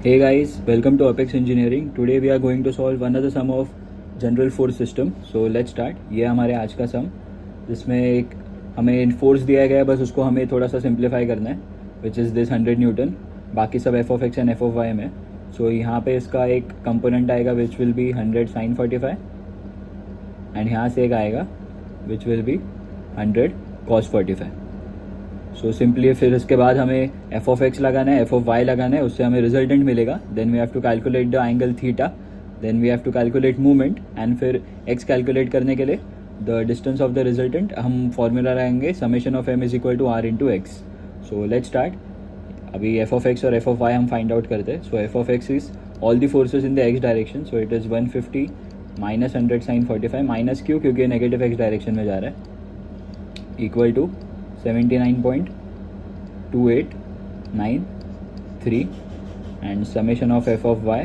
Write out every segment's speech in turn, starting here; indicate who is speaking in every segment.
Speaker 1: Hey guys, welcome to Apex Engineering. Today we are going to solve another sum of general force system. So let's start. ये हमारे आज का सम जिसमें एक हमें फोर्स दिया गया है, बस उसको हमें थोड़ा सा सिंप्लीफाई करना है, विच इज़ दिस 100 न्यूटन. बाकी सब F of x and F of y में. सो यहाँ पे इसका एक कंपोनेंट आएगा which will be 100 sin 45 and यहाँ से एक आएगा which will be 100 cos 45. So simply फिर इसके बाद हमें एफ ऑफ एक्स लगाना है, एफ ऑफ वाई लगाना है, उससे हमें रिजल्टेंट मिलेगा. Then we have to calculate the angle theta, then we have to calculate movement and फिर एक्स कैलकुलेट करने के लिए the distance of the resultant हम फॉर्मूला लगाएंगे summation of M is equal to R into x. So let's start. अभी F of x और F of y हम find out करते हैं. So F of x is all the forces in the x direction. So it is 150 minus 100 sin 45 minus Q क्योंकि negative x direction में जा रहा है equal to 79.2893 and summation of f of y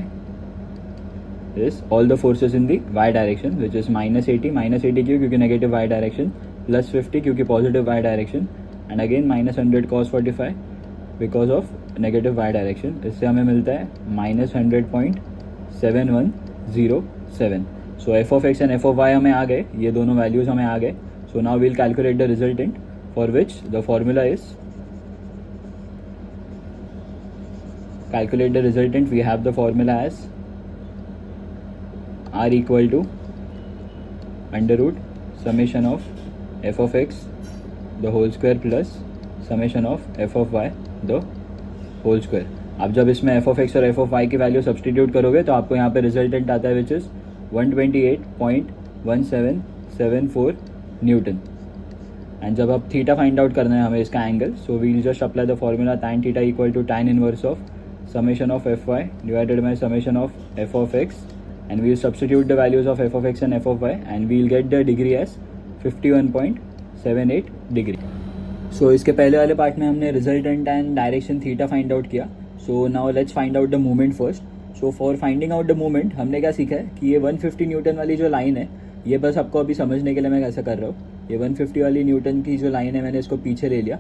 Speaker 1: is all the forces in the y direction which is minus 80 क्योंकि negative y direction, plus 50 क्योंकि positive y direction and again minus 100 cos 45 because of negative y direction. इससे हमें मिलता है minus 100.7107. So f of x and f of y हमें आ गए, ये दोनों values हमें आ गए. So now we'll calculate the resultant for which the formula is, calculate the resultant, we have the formula as r equal to under root summation of f of x the whole square plus summation of f of y the whole square. आप जब इसमें f of x और f of y की value substitute करोगे तो आपको यहाँ पे रिजल्टेंट आता है विच इज़ 128.1774 न्यूटन. एंड जब अब थीटा फाइंड आउट करना है हमें इसका angle, so we'll just apply the formula tan theta equal to tan inverse of summation of fy divided by summation of f of x and we'll substitute the values of f of x and f of y and we'll get the degree as 51.78 degree. So इसके पहले वाले part में हमने resultant and direction theta find out किया. So now let's find out the movement first. So for finding out the movement हमने क्या सीखा है कि ये 150 न्यूटन वाली जो लाइन है, ये बस आपको अभी समझने के लिए मैं कैसा कर रहा हूँ. ये 150 वाली न्यूटन की जो लाइन है मैंने इसको पीछे ले लिया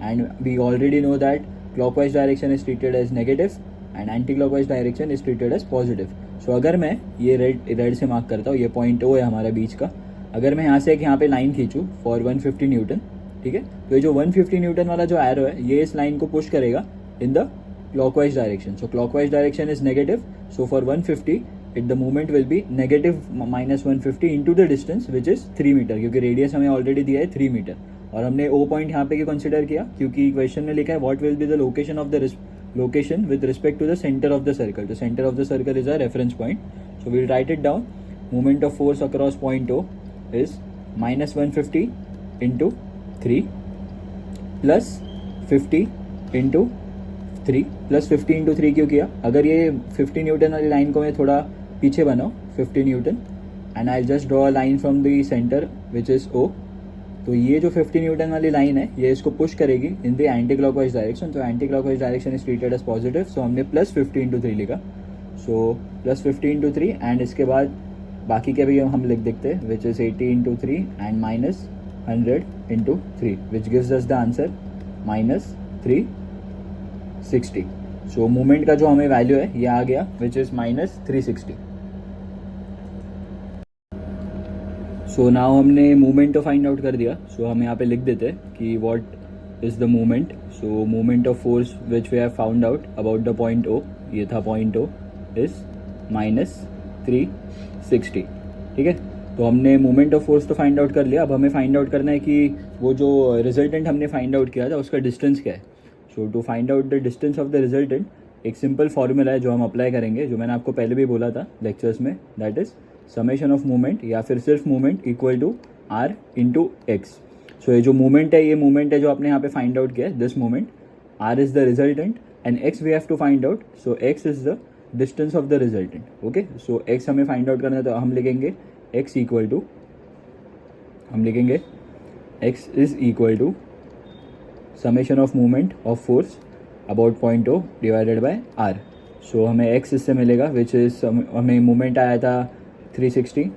Speaker 1: and we already know that clockwise direction is treated as negative and anti-clockwise direction is treated as positive. So अगर मैं ये रेड से मार्क करता हूँ, ये पॉइंट ओ है हमारा बीच का. अगर मैं यहाँ से एक यहाँ पे लाइन खींचूँ फॉर 150 न्यूटन, ठीक है, तो ये जो 150 न्यूटन वाला जो एरो है ये इस लाइन को पुश करेगा in the clockwise direction. So clockwise direction is negative. So for 150 the movement will be negative minus 150 into the distance which is 3 metre, क्योंकि रेडियस हमें ऑलरेडी दिया है 3 मीटर. और हमने ओ पॉइंट यहाँ पे कंसिडर किया क्योंकि क्वेश्चन में लिखा है what will be the location of the location with respect to the centre of the circle. The centre of the circle is a reference point. So we'll write it down. Moment of force across point O is minus 150 into 3 plus 50 into 3 plus 50 into 3 क्यों किया? अगर ये 50 Newton वाली line को मैं थोड़ा पीछे बनाऊँ 50 newton and I just draw a line from the centre which is O, तो ये जो 50 न्यूटन वाली लाइन है ये इसको पुश करेगी in the anti clockwise direction. तो anti clockwise direction is treated as positive. So हमने प्लस 50 इंटू 3 लिखा. सो प्लस 50 इंटू 3 एंड इसके बाद बाकी के भी हम लिख देखते हैं which is 80 into 3 and minus 100 into 3 which gives us the answer minus 360. So movement का जो हमें वैल्यू है ये आ गया which is minus 360. So now हमने मूवमेंट तो फाइंड आउट कर दिया. सो हम यहाँ पे लिख देते हैं कि what is the movement. So movement of force which we have found out about the point O, ये था पॉइंट ओ, इज माइनस 360. ठीक है, तो हमने मूवमेंट ऑफ फोर्स तो फाइंड आउट कर लिया. अब हमें फाइंड आउट करना है कि वो जो रिजल्टेंट हमने फाइंड आउट किया था उसका डिस्टेंस क्या है. So to find out the distance of the resultant एक सिंपल फॉर्मूला है जो हम अप्लाई करेंगे, जो मैंने आपको पहले भी बोला था लेक्चर्स में, that is summation of movement या फिर सिर्फ movement equal to R into x. So ये जो मूवमेंट है ये मूवमेंट है जो आपने यहाँ पे फाइंड आउट किया है, this movement. R is the resultant and x we have to find out. So x is the distance of the resultant. Okay, so x हमें फाइंड आउट करना है तो हम लिखेंगे एक्स इक्वल टू, हम लिखेंगे x is equal to summation of movement of force about point O divided by R. So हमें x इससे मिलेगा विच इज, हमें मूवमेंट आया था 360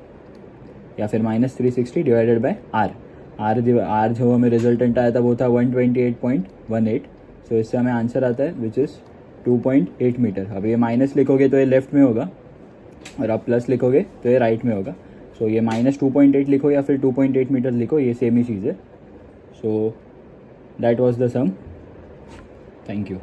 Speaker 1: या फिर minus 360 divided by R. R जो हमें रिजल्टेंट आया था वो था 128.18. सो इससे हमें आंसर आता है विच इज़ 2.8 मीटर। अब ये माइनस लिखोगे तो ये लेफ्ट में होगा और आप प्लस लिखोगे तो ये राइट में होगा। सो ये -2.8 लिखो या फिर 2.8 मीटर लिखो, ये सेम ही चीज़ है। So that was the sum. Thank you.